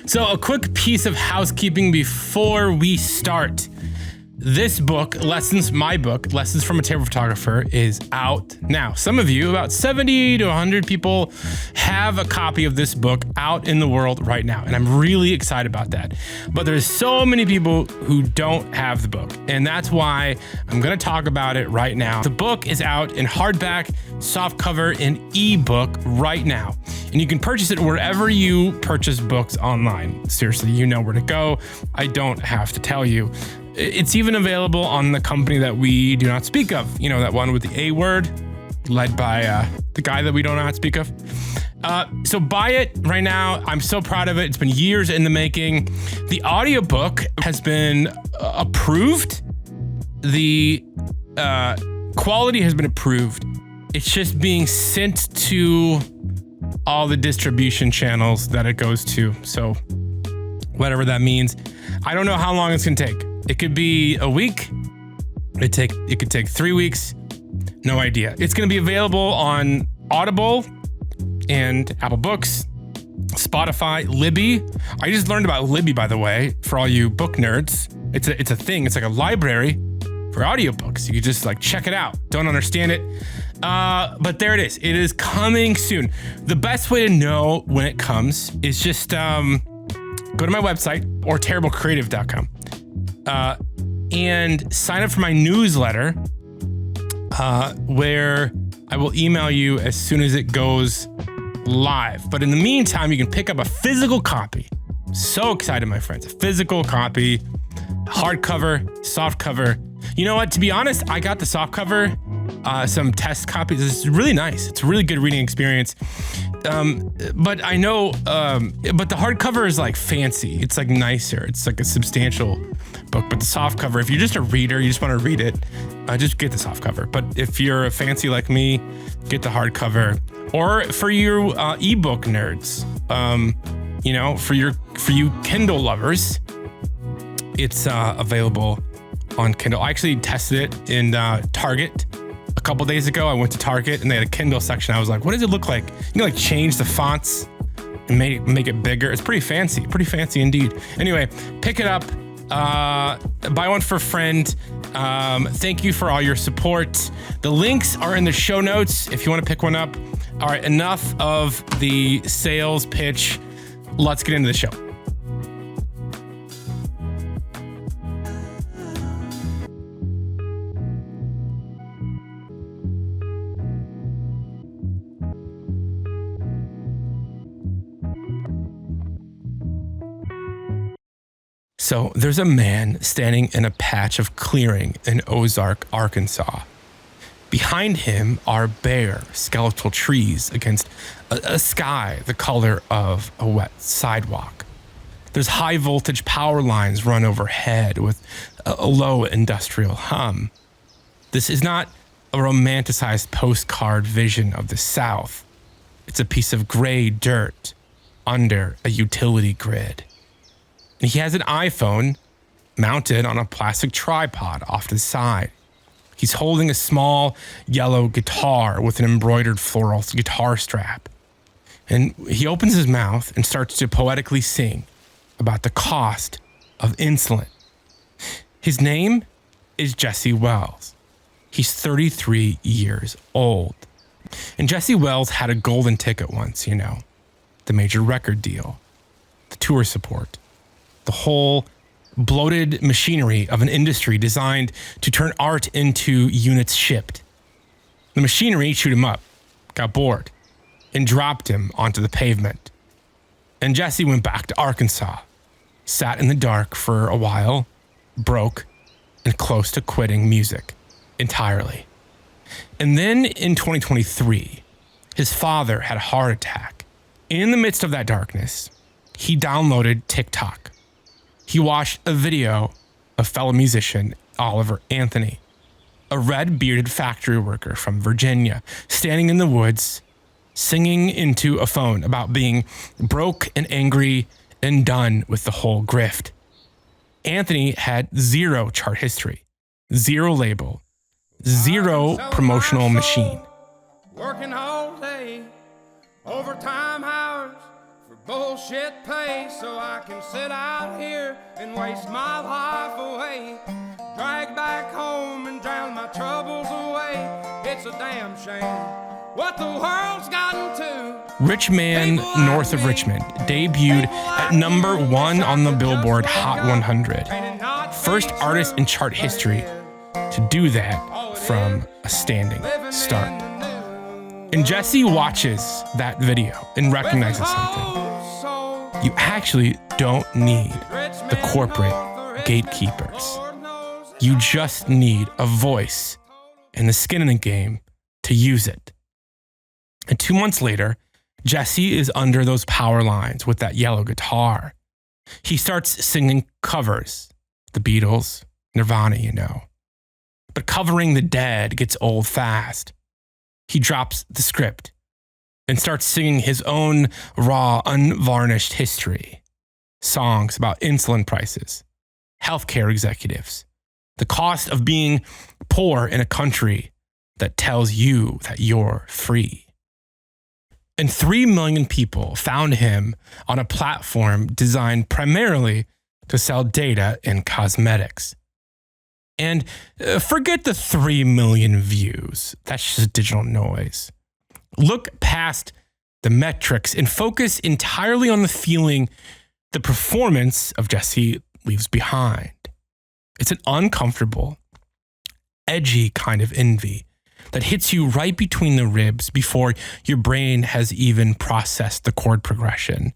So a quick piece of housekeeping before we start. This book, my book, Lessons from a Table Photographer, is out now. Some of you, about 70 to 100 people, have a copy of this book out in the world right now. And I'm really excited about that. But there's so many people who don't have the book. And that's why I'm going to talk about it right now. The book is out in hardback, softcover, and ebook right now. And you can purchase it wherever you purchase books online. Seriously, you know where to go. I don't have to tell you. It's even available on the company that we do not speak of. You know, that one with the A word, led by the guy that we do not speak of. So buy it right now. I'm so proud of it. It's been years in the making. The audiobook has been approved. The quality has been approved. It's just being sent to all the distribution channels that it goes to. So whatever that means. I don't know how long it's going to take. It could be a week. It could take 3 weeks. No idea. It's going to be available on Audible and Apple Books, Spotify, Libby. I just learned about Libby, by the way, for all you book nerds. It's a thing. It's like a library for audiobooks. You can just check it out. Don't understand it. But there it is. It is coming soon. The best way to know when it comes is just go to my website or terriblecreative.com. And sign up for my newsletter, where I will email you as soon as it goes live. But in the meantime, you can pick up a physical copy. So excited, my friends. A physical copy, hardcover, softcover. You know what? To be honest, I got the softcover, some test copies. It's really nice. It's a really good reading experience. But I know, but the hardcover is fancy. It's nicer. It's a substantial book. But the softcover, if you're just a reader, you just want to read it, just get the softcover. But if you're a fancy like me, get the hardcover. Or for you ebook nerds, for you Kindle lovers, it's available on Kindle. I actually tested it in Target a couple days ago. I went to Target and they had a Kindle section. I was like, what does it look like? You can change the fonts and make it bigger. It's pretty fancy indeed. Anyway, pick it up, buy one for a friend. Thank you for all your support. The links are in the show notes if you want to pick one up. All right, enough of the sales pitch. Let's get into the show. So there's a man standing in a patch of clearing in Ozark, Arkansas. Behind him are bare, skeletal trees against a sky the color of a wet sidewalk. There's high voltage power lines run overhead with a low industrial hum. This is not a romanticized postcard vision of the South. It's a piece of gray dirt under a utility grid. And he has an iPhone mounted on a plastic tripod off to the side. He's holding a small yellow guitar with an embroidered floral guitar strap. And he opens his mouth and starts to poetically sing about the cost of insulin. His name is Jesse Wells. He's 33 years old. And Jesse Wells had a golden ticket once, the major record deal, the tour support, the whole bloated machinery of an industry designed to turn art into units shipped. The machinery chewed him up, got bored, and dropped him onto the pavement. And Jesse went back to Arkansas, sat in the dark for a while, broke, and close to quitting music entirely. And then in 2023, his father had a heart attack. In the midst of that darkness, he downloaded TikTok. He watched a video of fellow musician Oliver Anthony, a red-bearded factory worker from Virginia, standing in the woods, singing into a phone about being broke and angry and done with the whole grift. Anthony had zero chart history, zero label, zero promotional machine. Working all day, overtime hours for bullshit pay so I can sit out here and waste my life away. Drag back home and drown my troubles away. It's a damn shame what the world's gotten to. Rich Man North of Richmond debuted at number 1 on the Billboard Hot 100. First artist in chart history to do that from a standing start. And Jesse watches that video and recognizes something. You actually don't need the corporate gatekeepers. You just need a voice and the skin in the game to use it. And 2 months later, Jesse is under those power lines with that yellow guitar. He starts singing covers. The Beatles, Nirvana, you know. But covering the Dead gets old fast. He drops the script and starts singing his own raw, unvarnished history. Songs about insulin prices, healthcare executives, the cost of being poor in a country that tells you that you're free. And 3 million people found him on a platform designed primarily to sell data and cosmetics. And forget the 3 million views. That's just digital noise. Look past the metrics and focus entirely on the feeling the performance of Jesse leaves behind. It's an uncomfortable, edgy kind of envy that hits you right between the ribs before your brain has even processed the chord progression.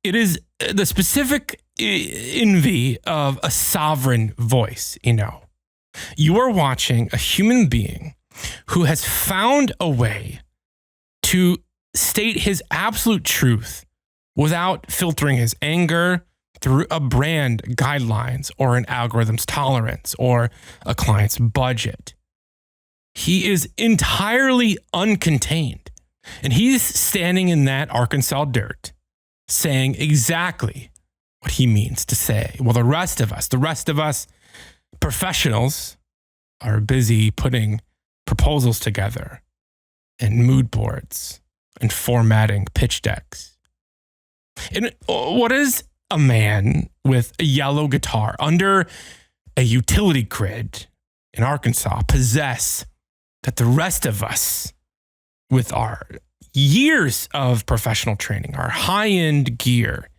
It is the specific envy of a sovereign voice, you know. You are watching a human being who has found a way to state his absolute truth without filtering his anger through a brand guidelines or an algorithm's tolerance or a client's budget. He is entirely uncontained, and he's standing in that Arkansas dirt saying exactly what he means to say. Well, the rest of us professionals are busy putting proposals together and mood boards and formatting pitch decks. And what does a man with a yellow guitar under a utility grid in Arkansas possess that the rest of us, with our years of professional training, our high-end gear,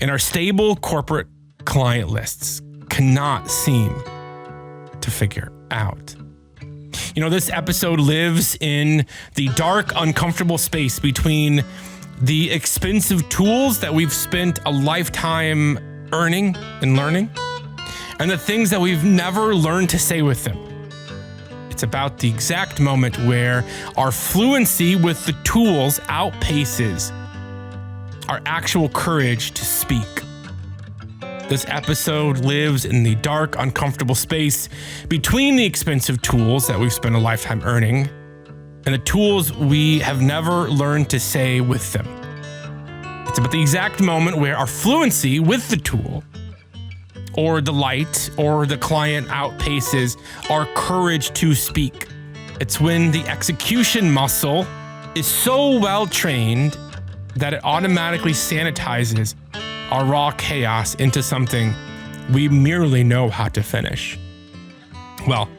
and our stable corporate client lists cannot seem to figure out? You know, this episode lives in the dark, uncomfortable space between the expensive tools that we've spent a lifetime earning and learning and the things that we've never learned to say with them. It's about the exact moment where our fluency with the tools outpaces our actual courage to speak. This episode lives in the dark, uncomfortable space between the expensive tools that we've spent a lifetime earning and the tools we have never learned to say with them. It's about the exact moment where our fluency with the tool or the light or the client outpaces our courage to speak. It's when the execution muscle is so well trained that it automatically sanitizes our raw chaos into something we merely know how to finish. Well,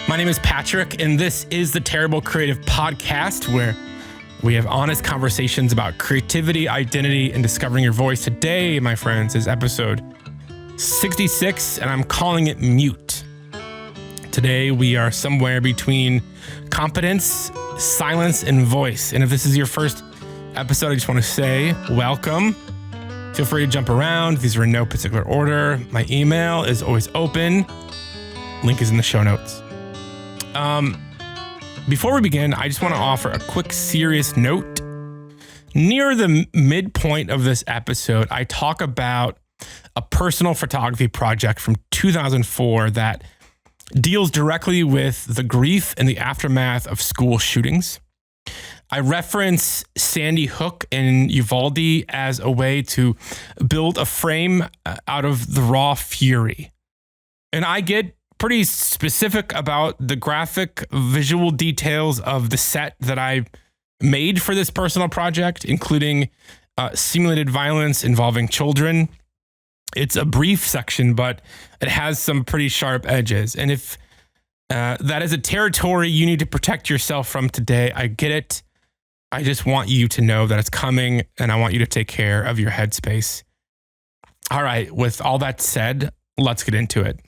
my name is Patrick, and this is the Terrible Creative Podcast, where we have honest conversations about creativity, identity, and discovering your voice. Today, my friends, is episode 66, and I'm calling it Mute. Today, we are somewhere between competence, silence, and voice. And if this is your first episode, I just want to say welcome. Feel free to jump around. These are in no particular order. My email is always open. Link is in the show notes. Before we begin, I just want to offer a quick serious note. Near the midpoint of this episode, I talk about a personal photography project from 2004 that deals directly with the grief and the aftermath of school shootings. I reference Sandy Hook and Uvalde as a way to build a frame out of the raw fury. And I get pretty specific about the graphic visual details of the set that I made for this personal project, including simulated violence involving children. It's a brief section, but it has some pretty sharp edges. And if that is a territory you need to protect yourself from today, I get it. I just want you to know that it's coming, and I want you to take care of your headspace. All right, with all that said, let's get into it.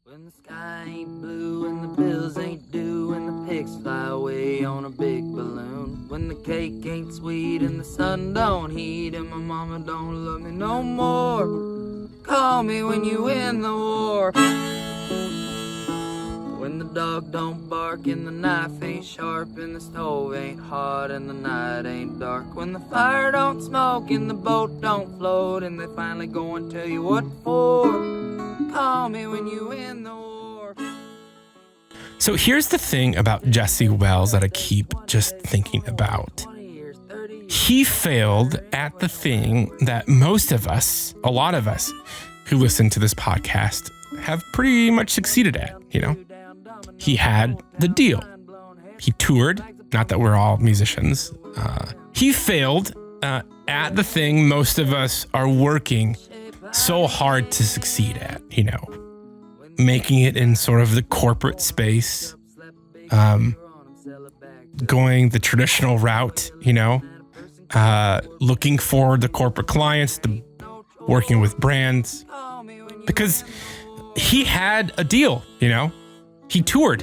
When the sky ain't blue and the bills ain't due and the pigs fly away on a big balloon, when the cake ain't sweet and the sun don't heat and my mama don't love me no more, call me when you win the war. When the dog don't bark and the knife ain't sharp and the stove ain't hot and the night ain't dark, when the fire don't smoke and the boat don't float and they finally go and tell you what for, call me when you win the war. So here's the thing about Jesse Wells that I keep just thinking about. He failed at the thing that most of us, a lot of us who listen to this podcast, have pretty much succeeded at, you know? He had the deal. He toured, not that we're all musicians. He failed at the thing most of us are working so hard to succeed at, you know? Making it in sort of the corporate space, going the traditional route, you know? Looking for the corporate clients, working with brands, because he had a deal, you know? He toured.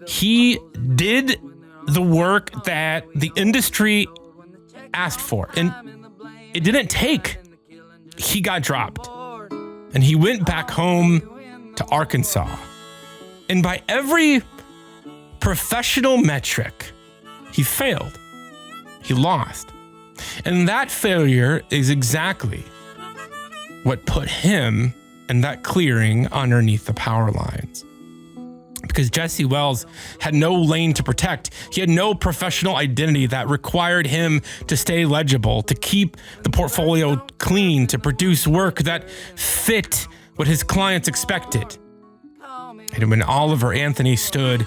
He did the work that the industry asked for, and it didn't take. He got dropped, and he went back home to Arkansas. And by every professional metric, he failed. He lost. And that failure is exactly what put him in that clearing underneath the power lines. Because Jesse Wells had no lane to protect. He had no professional identity that required him to stay legible, to keep the portfolio clean, to produce work that fit what his clients expected. And when Oliver Anthony stood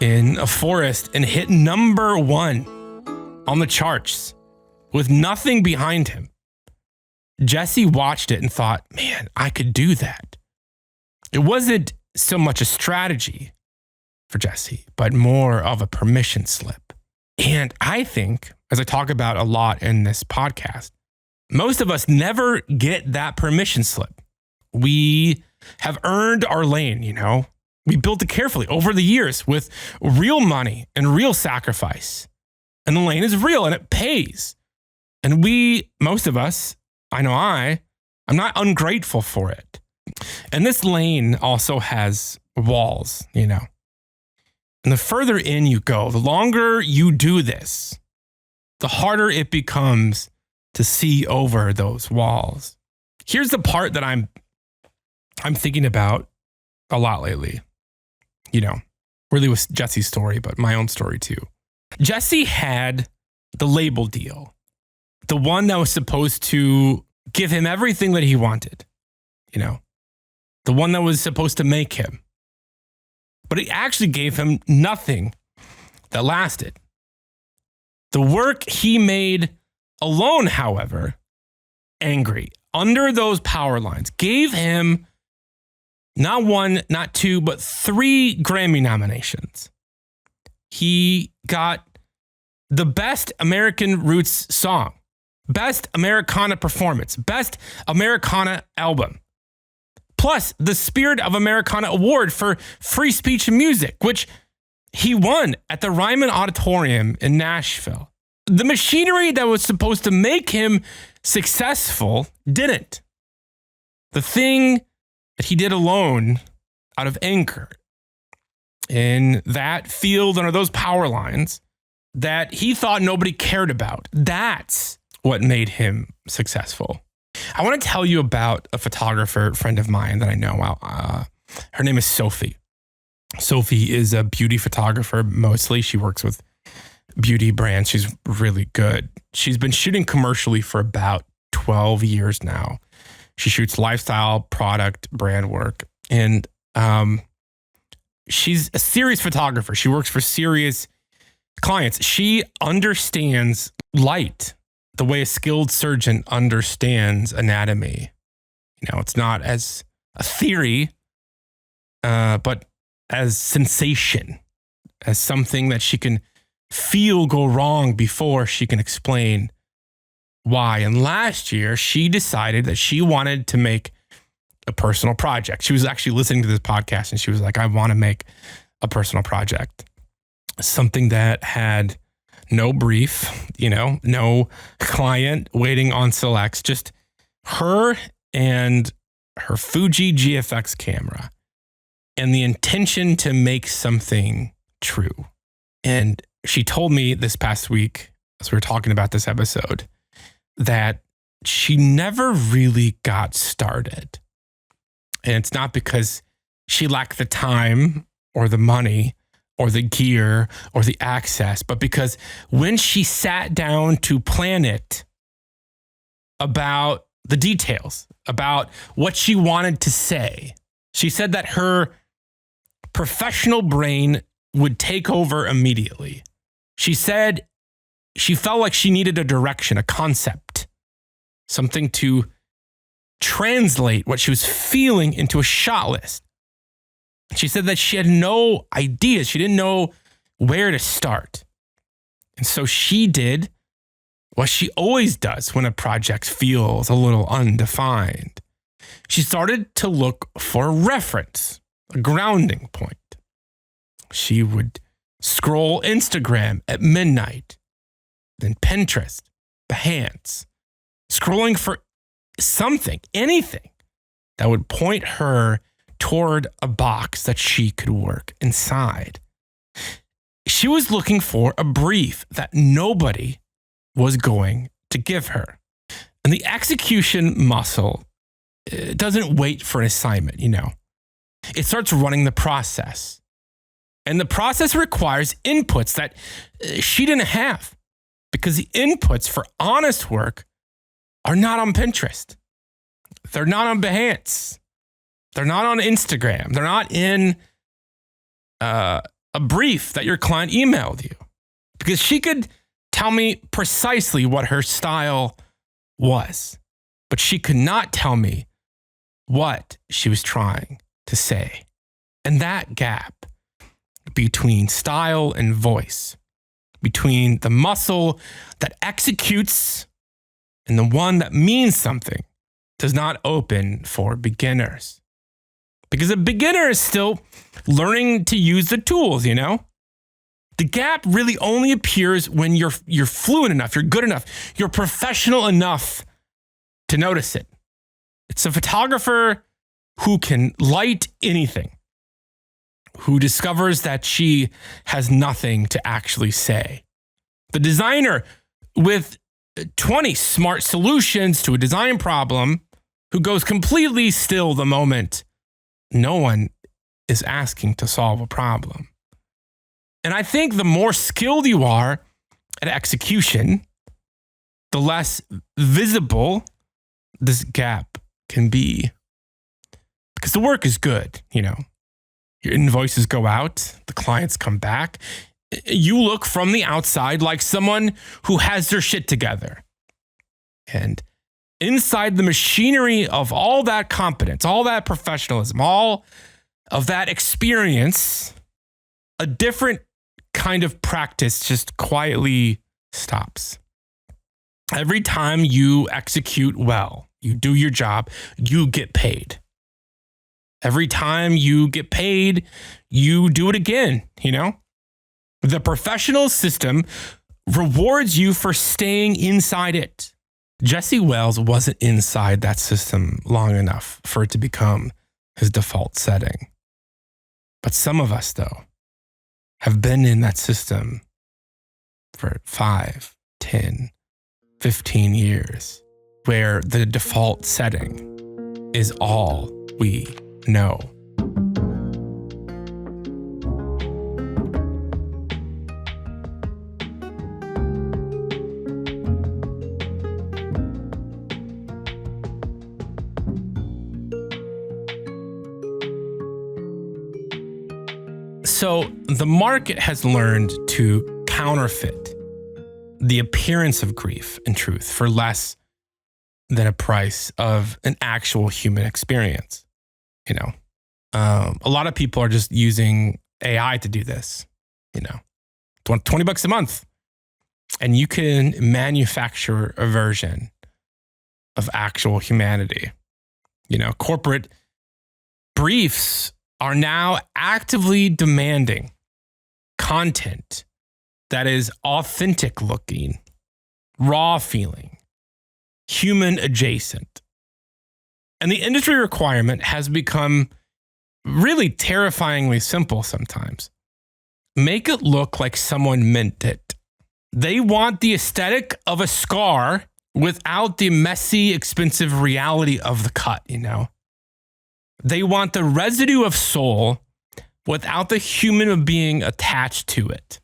in a forest and hit number 1 on the charts with nothing behind him, Jesse watched it and thought, man, I could do that. It wasn't so much a strategy for Jesse, but more of a permission slip. And I think, as I talk about a lot in this podcast, most of us never get that permission slip. We have earned our lane, you know? We built it carefully over the years with real money and real sacrifice. And the lane is real and it pays. And most of us, I know I'm not ungrateful for it. And this lane also has walls, you know. And the further in you go, the longer you do this, the harder it becomes to see over those walls. Here's the part that I'm thinking about a lot lately. You know, really with Jesse's story, but my own story too. Jesse had the label deal, the one that was supposed to give him everything that he wanted, you know, the one that was supposed to make him. But it actually gave him nothing that lasted. The work he made alone, however, angry, under those power lines, gave him not 1, not 2, but 3 Grammy nominations. He got the Best American Roots Song, Best Americana Performance, Best Americana Album, plus the Spirit of Americana Award for Free Speech and Music, which he won at the Ryman Auditorium in Nashville. The machinery that was supposed to make him successful didn't. The thing that he did alone out of anger in that field under those power lines that he thought nobody cared about, that's what made him successful. I want to tell you about a photographer friend of mine that I know. Her name is Sophie. Sophie is a beauty photographer mostly. She works with beauty brands. She's really good. She's been shooting commercially for about 12 years now. She shoots lifestyle, product, brand work. And she's a serious photographer. She works for serious clients. She understands light the way a skilled surgeon understands anatomy. It's not as a theory, but as sensation, as something that she can feel go wrong before she can explain why. And last year, she decided that she wanted to make a personal project. She was actually listening to this podcast and she was like, I want to make a personal project. Something that had no brief, no client waiting on selects, just her and her Fuji GFX camera and the intention to make something true. And she told me this past week, as we were talking about this episode, that she never really got started. And it's not because she lacked the time or the money or the gear or the access, but because when she sat down to plan it about the details, about what she wanted to say, she said that her professional brain would take over immediately. She said she felt like she needed a direction, a concept, something to translate what she was feeling into a shot list. She said that she had no ideas. She didn't know where to start. And so she did what she always does when a project feels a little undefined. She started to look for a reference, a grounding point. She would scroll Instagram at midnight, then Pinterest, Behance, scrolling for something, anything that would point her toward a box that she could work inside. She was looking for a brief that nobody was going to give her. And the execution muscle doesn't wait for an assignment, It starts running the process. And the process requires inputs that she didn't have, because the inputs for honest work are not on Pinterest. They're not on Behance. They're not on Instagram. They're not in a brief that your client emailed you, because she could tell me precisely what her style was, but she could not tell me what she was trying to say. And that gap between style and voice, between the muscle that executes and the one that means something, does not open for beginners. Because a beginner is still learning to use the tools, The gap really only appears when you're fluent enough, you're good enough, you're professional enough to notice it. It's a photographer who can light anything, who discovers that she has nothing to actually say. The designer with 20 smart solutions to a design problem who goes completely still the moment no one is asking to solve a problem. And I think the more skilled you are at execution, the less visible this gap can be. Because the work is good, Your invoices go out, the clients come back. You look from the outside like someone who has their shit together. And inside the machinery of all that competence, all that professionalism, all of that experience, a different kind of practice just quietly stops. Every time you execute well, you do your job, you get paid. Every time you get paid, you do it again, The professional system rewards you for staying inside it. Jesse Wales wasn't inside that system long enough for it to become his default setting. But some of us, though, have been in that system for 5, 10, 15 years, where the default setting is all we know. So the market has learned to counterfeit the appearance of grief and truth for less than a price of an actual human experience. You know, a lot of people are just using AI to do this, you know, $20 a month. And you can manufacture a version of actual humanity. You know, corporate briefs are now actively demanding content that is authentic looking, raw feeling, human adjacent. And the industry requirement has become really terrifyingly simple sometimes. Make it look like someone meant it. They want the aesthetic of a scar without the messy, expensive reality of the cut, you know? They want the residue of soul without the human being attached to it,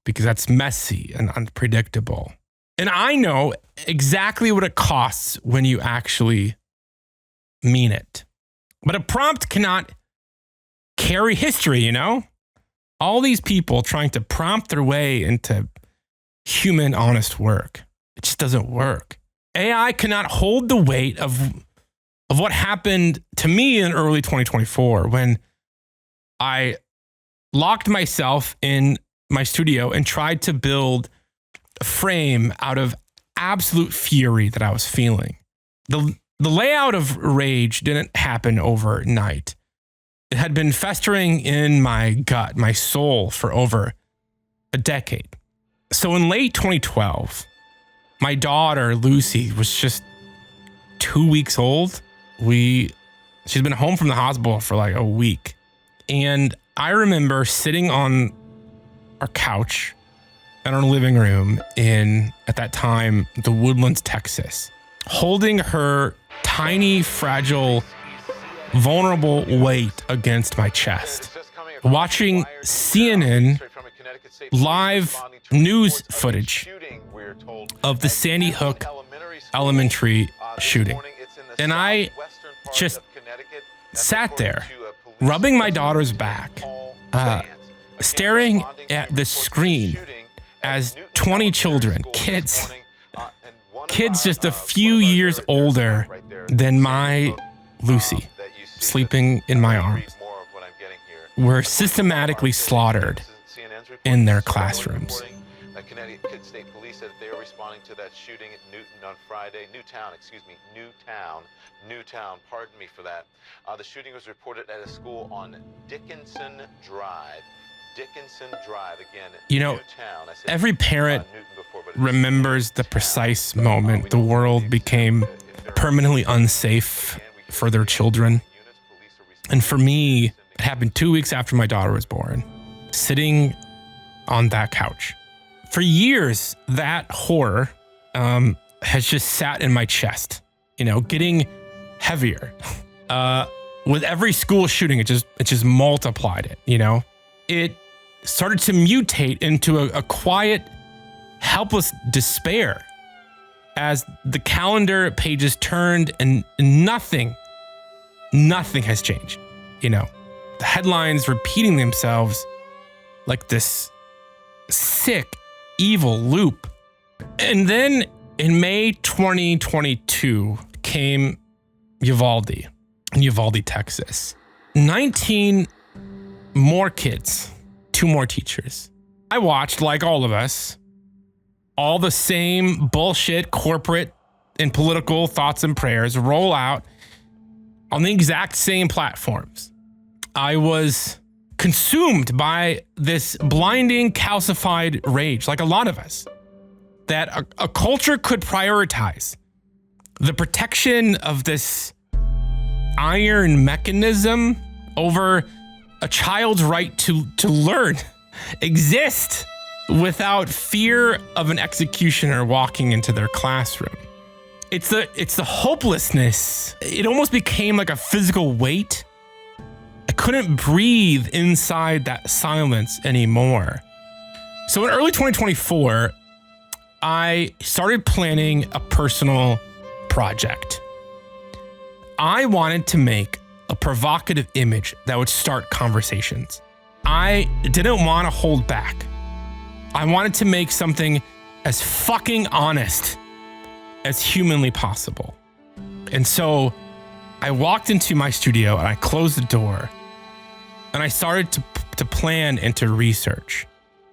because that's messy and unpredictable. And I know exactly what it costs when you actually mean it. But a prompt cannot carry history, you know? All these people trying to prompt their way into human, honest work. It just doesn't work. AI cannot hold the weight of what happened to me in early 2024 when I locked myself in my studio and tried to build a frame out of absolute fury that I was feeling. The layout of rage didn't happen overnight. It had been festering in my gut, my soul, for over a decade. So in late 2012, my daughter, Lucy, was just 2 weeks old. She's been home from the hospital for like a week. And I remember sitting on our couch in our living room at that time, the Woodlands, Texas, holding her tiny, fragile, vulnerable weight against my chest, watching CNN live news footage of the Sandy Hook Elementary shooting. And I just sat there, rubbing my daughter's back, staring at the screen as 20 children, kids just a few years older than my Lucy, sleeping in my arms, were systematically slaughtered in their classrooms. Connecticut State Police said they are responding to that shooting at Newtown, pardon me for that. The shooting was reported at a school on Dickinson Drive, again, you know, Newtown. every parent remembers the precise moment the world became permanently unsafe for their children. And for me, it happened 2 weeks after my daughter was born, sitting on that couch. For years, that horror has just sat in my chest, you know, getting heavier. With every school shooting, it just multiplied it, you know? It started to mutate into a quiet, helpless despair as the calendar pages turned and nothing has changed, you know? The headlines repeating themselves like this sick, evil loop. And then in May 2022 came Uvalde, Texas. 19 more kids, 2 more teachers. I watched, like all of us, all the same bullshit corporate and political thoughts and prayers roll out on the exact same platforms. I was consumed by this blinding, calcified rage, like a lot of us, that a culture could prioritize the protection of this iron mechanism over a child's right to learn, exist without fear of an executioner walking into their classroom. It's the hopelessness. It almost became like a physical weight. I couldn't breathe inside that silence anymore. So in early 2024, I started planning a personal project. I wanted to make a provocative image that would start conversations. I didn't want to hold back. I wanted to make something as fucking honest as humanly possible. And so I walked into my studio and I closed the door and I started to plan and to research.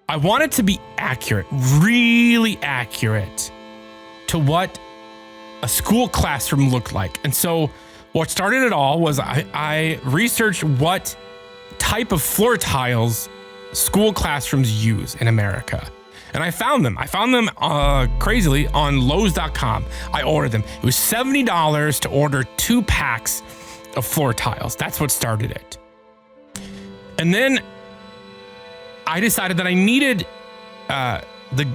I wanted to be accurate, really accurate to what a school classroom looked like. And so what started it all was I researched what type of floor tiles school classrooms use in America. And I found them. Crazily on Lowe's.com. I ordered them. It was $70 to order 2 packs of floor tiles. That's what started it. And then I decided that I needed the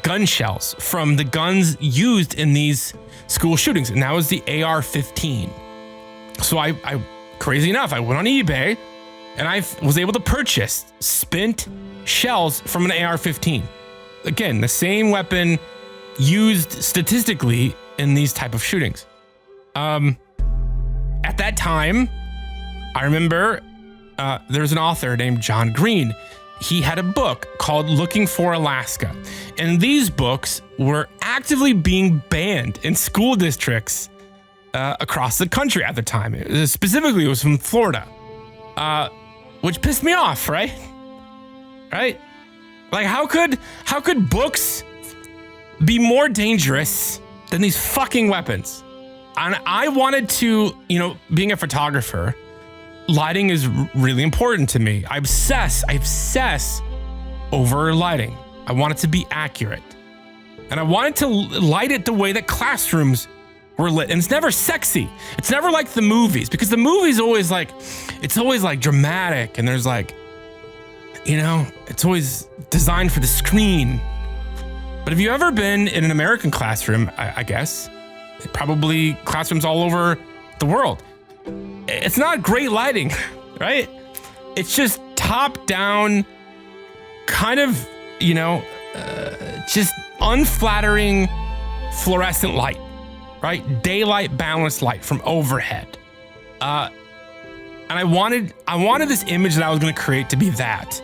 gun shells from the guns used in these school shootings, and that was the AR-15. So I crazy enough, I went on eBay and I was able to purchase spent shells from an AR-15. Again, the same weapon used statistically in these type of shootings. At that time, I remember there's an author named John Green. He had a book called Looking for Alaska. And these books were actively being banned in school districts across the country at the time. Specifically, it was from Florida, which pissed me off, right? Right? Like, how could books be more dangerous than these fucking weapons? And I wanted to, being a photographer, lighting is really important to me. I obsess over lighting. I want it to be accurate. And I wanted to light it the way that classrooms were lit. And it's never sexy. It's never like the movies, because the movies always it's always dramatic, and there's it's always designed for the screen. But have you ever been in an American classroom, I guess, probably classrooms all over the world, it's not great lighting, right? It's just top down, kind of, just unflattering fluorescent light, right? Daylight balanced light from overhead. And I wanted this image that I was going to create to be that,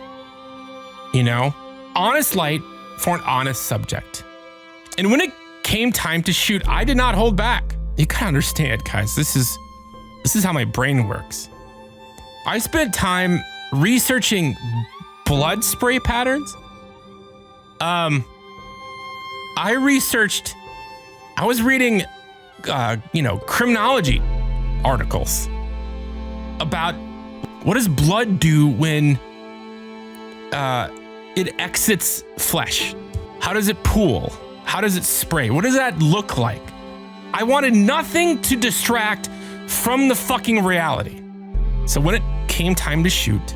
honest light for an honest subject. And when it came time to shoot, I did not hold back. You gotta understand, guys, this is how my brain works. I spent time researching blood spray patterns. I was reading, criminology articles about what does blood do when it exits flesh. How does it pool? How does it spray? What does that look like? I wanted nothing to distract from the fucking reality. So when it came time to shoot,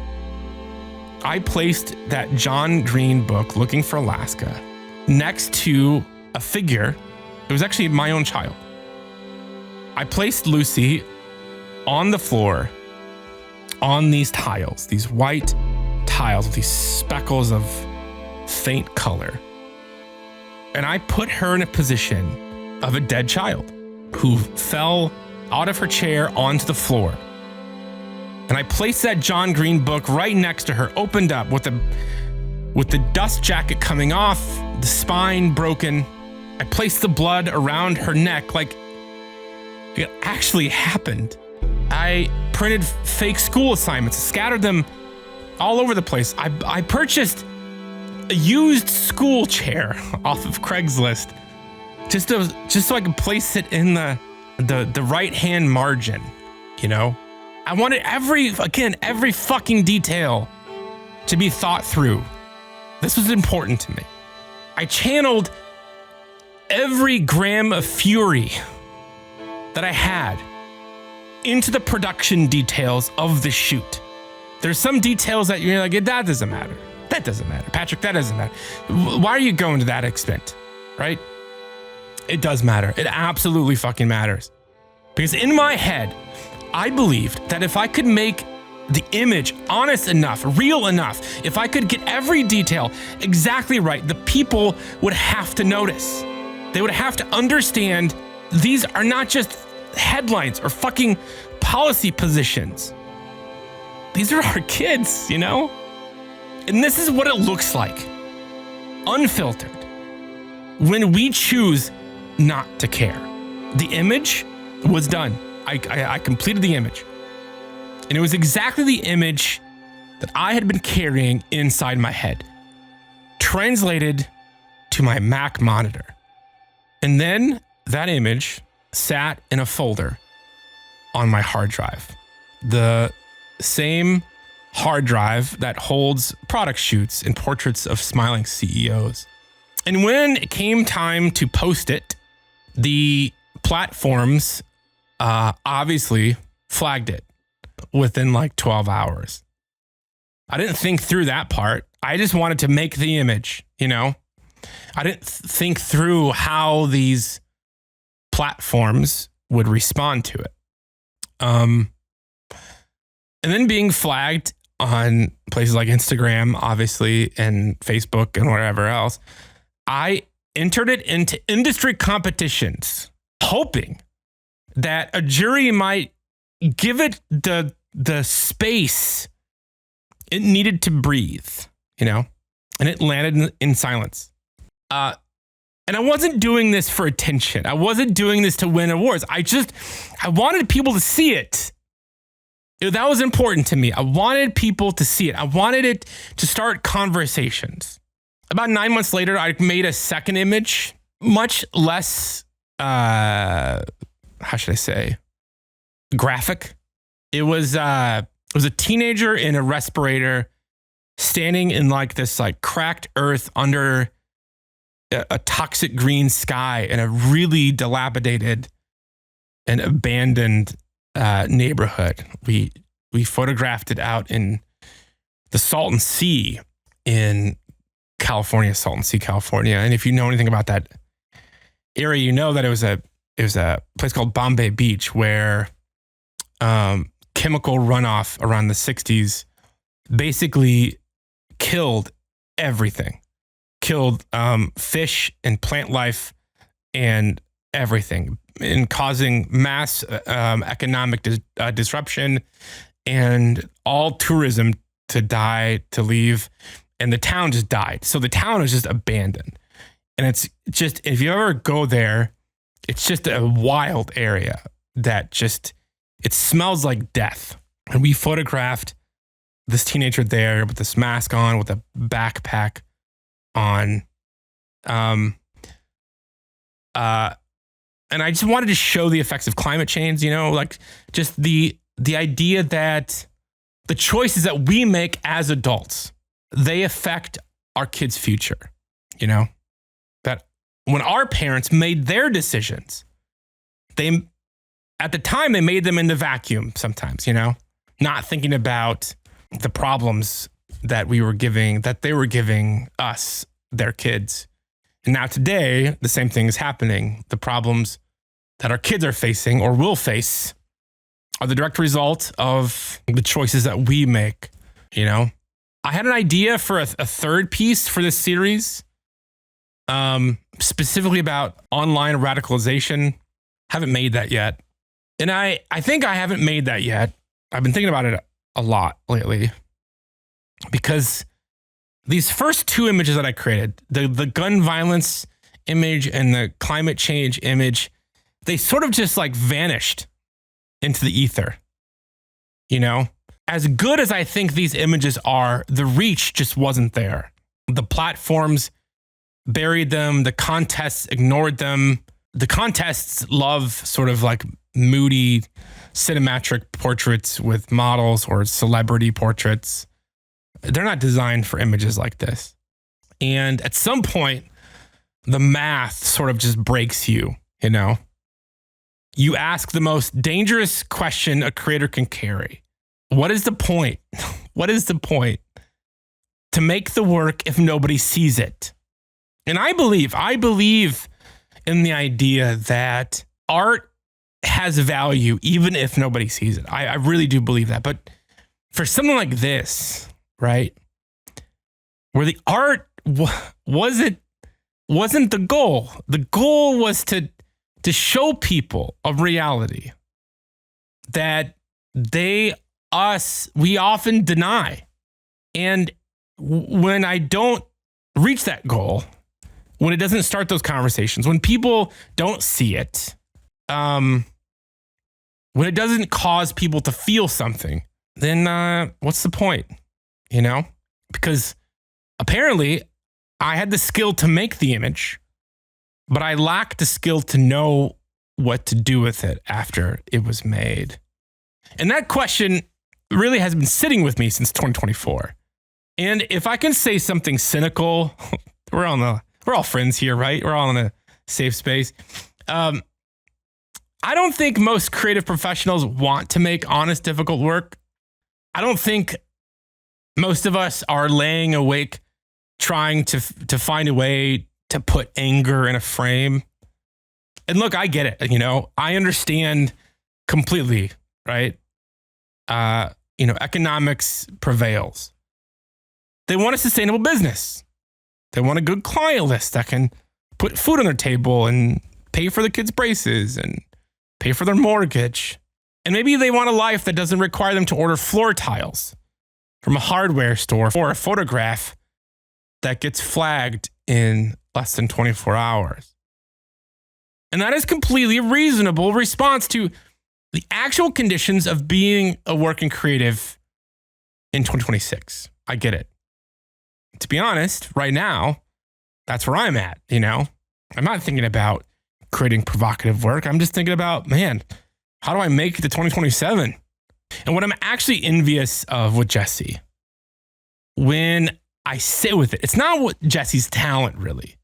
I placed that John Green book, Looking for Alaska, next to a figure. It was actually my own child. I placed Lucy on the floor on these tiles, these white tiles with these speckles of faint color. And I put her in a position of a dead child who fell out of her chair onto the floor. And I placed that John Green book right next to her, opened up with the dust jacket coming off, the spine broken. I placed the blood around her neck like it actually happened. I printed fake school assignments, scattered them all over the place. I purchased a used school chair off of Craigslist just so I could place it in the right-hand margin, I wanted every fucking detail to be thought through. This was important to me. I channeled every gram of fury that I had into the production details of the shoot. There's some details that you're like, that doesn't matter. That doesn't matter. Patrick, that doesn't matter. Why are you going to that extent, right? It does matter. It absolutely fucking matters. Because in my head, I believed that if I could make the image honest enough, real enough, if I could get every detail exactly right, the people would have to notice. They would have to understand these are not just headlines or fucking policy positions. These are our kids, And this is what it looks like. Unfiltered. when we choose not to care. The image was done. I completed the image. And it was exactly the image that I had been carrying inside my head, translated to my Mac monitor. And then that image sat in a folder on my hard drive. The same hard drive that holds product shoots and portraits of smiling CEOs. And when it came time to post it, the platforms obviously flagged it within like 12 hours. I didn't think through that part. I just wanted to make the image, you know? I didn't think through how these platforms would respond to it. And then being flagged on places like Instagram, obviously, and Facebook and whatever else, I entered it into industry competitions, hoping that a jury might give it the space it needed to breathe, you know, and it landed in silence. And I wasn't doing this for attention. I wasn't doing this to win awards. I wanted people to see it. That was important to me. I wanted people to see it. I wanted it to start conversations. About 9 months later, I made a second image, much less, how should I say, graphic. It was a teenager in a respirator standing in like this like cracked earth under a toxic green sky in a really dilapidated and abandoned neighborhood. We photographed it out in the Salton Sea in California, Salton Sea, California. And if you know anything about that area, you know that it was a place called Bombay Beach where chemical runoff around the 60s basically killed everything. Killed fish and plant life and everything, and causing mass economic disruption and all tourism to die, to leave, and the town just died. So the town is just abandoned. And it's just, if you ever go there, it's just a wild area that just, it smells like death. And we photographed this teenager there with this mask on, with a backpack on. And I just wanted to show the effects of climate change, you know, like just the idea that the choices that we make as adults, they affect our kids' future, you know, that when our parents made their decisions, at the time they made them in the vacuum sometimes, you know, not thinking about the problems that they were giving us, their kids. And now today, the same thing is happening. The problems that our kids are facing or will face are the direct result of the choices that we make, you know? I had an idea for a third piece for this series, specifically about online radicalization. Haven't made that yet. And I think I haven't made that yet. I've been thinking about it a lot lately because these first two images that I created, the gun violence image and the climate change image, they sort of just like vanished into the ether, you know? As good as I think these images are, the reach just wasn't there. The platforms buried them. The contests ignored them. The contests love sort of like moody cinematic portraits with models or celebrity portraits. They're not designed for images like this. And at some point, the math sort of just breaks you, you know? You ask the most dangerous question a creator can carry. What is the point? What is the point to make the work if nobody sees it? And I believe in the idea that art has value even if nobody sees it. I really do believe that. But for something like this, right, where the art wasn't the goal. The goal was to show people a reality that we often deny. And when I don't reach that goal, when it doesn't start those conversations, when people don't see it, when it doesn't cause people to feel something, then what's the point? You know? Because apparently I had the skill to make the image, but I lacked the skill to know what to do with it after it was made. And that question really has been sitting with me since 2024. And if I can say something cynical, we're all friends here, right? We're all in a safe space. I don't think most creative professionals want to make honest, difficult work. I don't think most of us are laying awake trying to find a way to put anger in a frame. And look, I get it. You know, I understand completely, right? Economics prevails. They want a sustainable business. They want a good client list that can put food on their table and pay for the kids' braces and pay for their mortgage. And maybe they want a life that doesn't require them to order floor tiles from a hardware store or a photograph that gets flagged in less than 24 hours. And that is completely a reasonable response to the actual conditions of being a working creative in 2026. I get it. To be honest, right now, that's where I'm at, you know? I'm not thinking about creating provocative work. I'm just thinking about, man, how do I make it to 2027? And what I'm actually envious of with Jesse, when I sit with it, it's not what Jesse's talent really.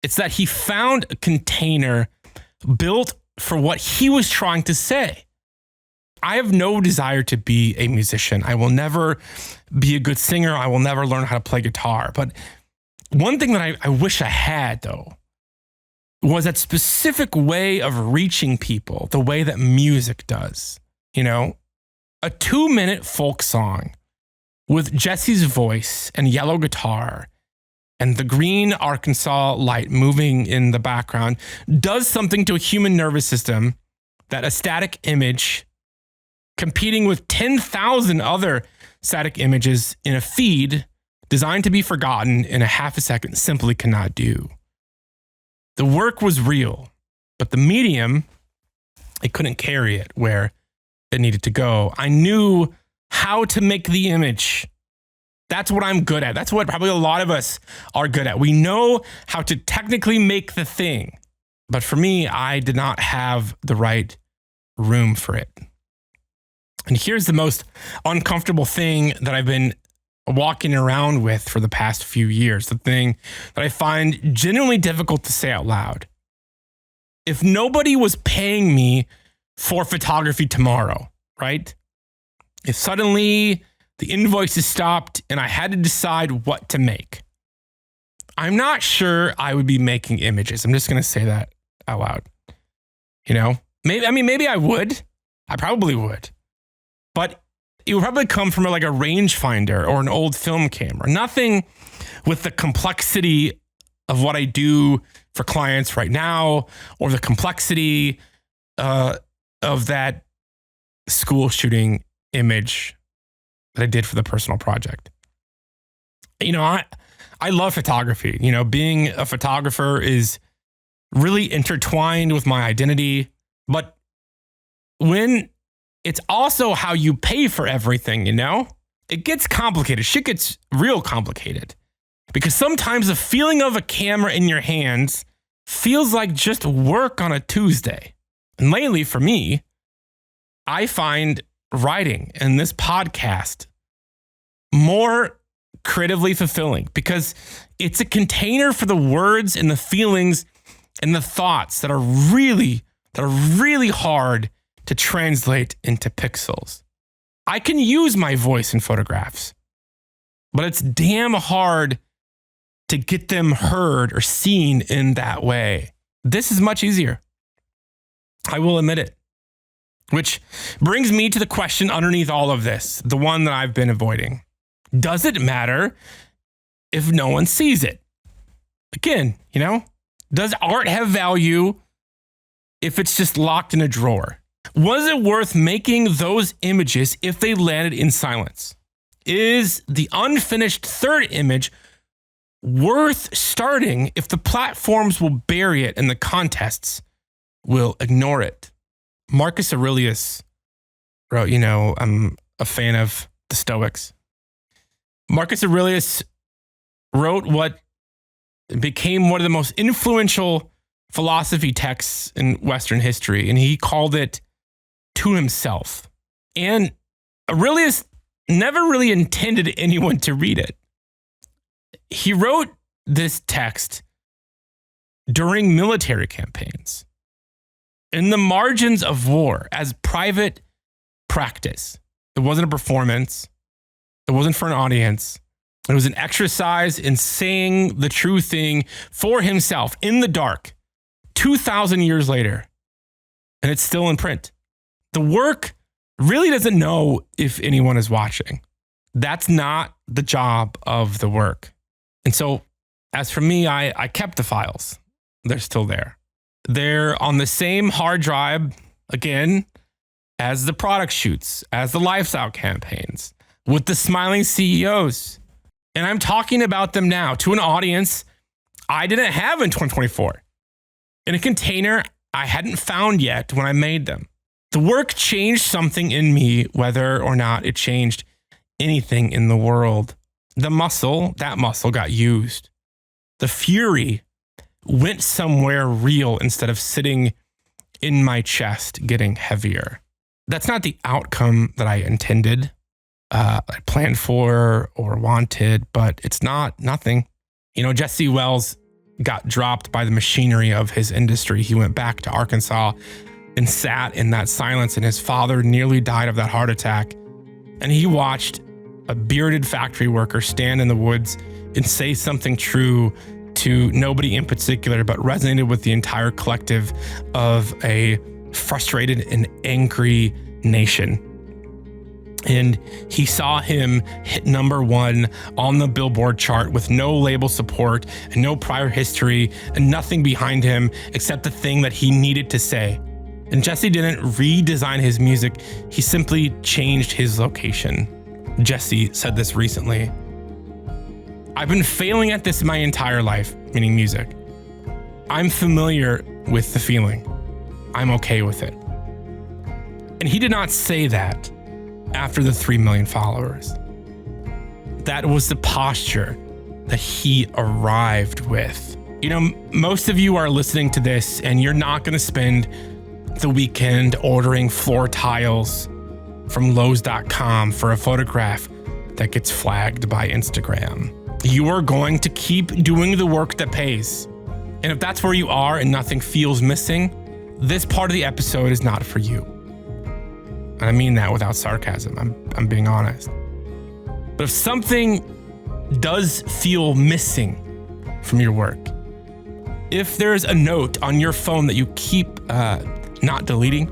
It's that he found a container built for what he was trying to say. I have no desire to be a musician. I will never be a good singer. I will never learn how to play guitar. But one thing that I wish I had, though, was that specific way of reaching people the way that music does. You know, a 2-minute folk song with Jesse's voice and yellow guitar and the green Arkansas light moving in the background does something to a human nervous system that a static image competing with 10,000 other static images in a feed designed to be forgotten in a half a second simply cannot do. The work was real, but the medium, it couldn't carry it where it needed to go. I knew how to make the image. That's what I'm good at. That's what probably a lot of us are good at. We know how to technically make the thing. But for me, I did not have the right room for it. And here's the most uncomfortable thing that I've been walking around with for the past few years, the thing that I find genuinely difficult to say out loud. If nobody was paying me for photography tomorrow, right? If suddenly the invoices stopped and I had to decide what to make, I'm not sure I would be making images. I'm just going to say that out loud. You know, maybe I would. I probably would. But it would probably come from like a rangefinder or an old film camera. Nothing with the complexity of what I do for clients right now, or the complexity of that school shooting image that I did for the personal project. You know, I love photography. You know, being a photographer is really intertwined with my identity. But when it's also how you pay for everything, you know? It gets complicated. Shit gets real complicated. Because sometimes the feeling of a camera in your hands feels like just work on a Tuesday. And lately, for me, I find writing and this podcast more creatively fulfilling because it's a container for the words and the feelings and the thoughts that are really hard to translate into pixels. I can use my voice in photographs, but it's damn hard to get them heard or seen in that way. This is much easier. I will admit it. Which brings me to the question underneath all of this, the one that I've been avoiding. Does it matter if no one sees it? Again, you know, does art have value if it's just locked in a drawer? Was it worth making those images if they landed in silence? Is the unfinished third image worth starting if the platforms will bury it and the contests will ignore it. Marcus Aurelius wrote, I'm a fan of the Stoics. Marcus Aurelius wrote what became one of the most influential philosophy texts in Western history, and he called it To Himself. And Aurelius never really intended anyone to read it. He wrote this text during military campaigns, in the margins of war, as private practice. It wasn't a performance. It wasn't for an audience. It was an exercise in saying the true thing for himself in the dark, 2,000 years later. And it's still in print. The work really doesn't know if anyone is watching. That's not the job of the work. And so, as for me, I kept the files. They're still there. They're on the same hard drive, again, as the product shoots, as the lifestyle campaigns, with the smiling CEOs. And I'm talking about them now to an audience I didn't have in 2024, in a container I hadn't found yet when I made them. The work changed something in me, whether or not it changed anything in the world. That muscle got used. The fury went somewhere real instead of sitting in my chest getting heavier. That's not the outcome that I intended, I planned for or wanted, but it's nothing. Jesse Wells got dropped by the machinery of his industry. He went back to Arkansas and sat in that silence, and his father nearly died of that heart attack. And he watched a bearded factory worker stand in the woods and say something true to nobody in particular, but resonated with the entire collective of a frustrated and angry nation. And he saw him hit #1 on the Billboard chart with no label support and no prior history and nothing behind him except the thing that he needed to say. And Jesse didn't redesign his music. He simply changed his location. Jesse said this recently. I've been failing at this my entire life, meaning music. I'm familiar with the feeling. I'm okay with it. And he did not say that after the 3 million followers. That was the posture that he arrived with. Most of you are listening to this and you're not going to spend the weekend ordering floor tiles from Lowe's.com for a photograph that gets flagged by Instagram. You are going to keep doing the work that pays. And if that's where you are and nothing feels missing, this part of the episode is not for you. And I mean that without sarcasm. I'm being honest. But if something does feel missing from your work, if there's a note on your phone that you keep not deleting,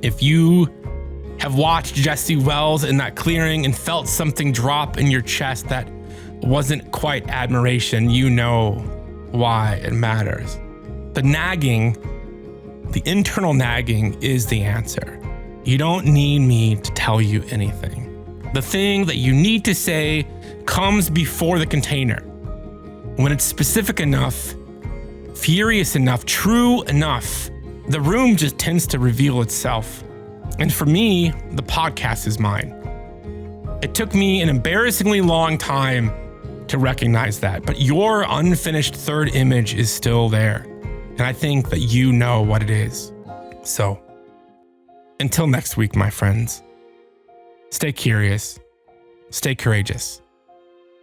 if you have watched Jesse Wells in that clearing and felt something drop in your chest that wasn't quite admiration, you know why it matters. The nagging, the internal nagging is the answer. You don't need me to tell you anything. The thing that you need to say comes before the container. When it's specific enough, furious enough, true enough, the room just tends to reveal itself. And for me, the podcast is mine. It took me an embarrassingly long time to recognize that, but your unfinished third image is still there. And I think that you know what it is. So, until next week, my friends, stay curious, stay courageous,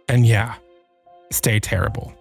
and yeah, stay terrible.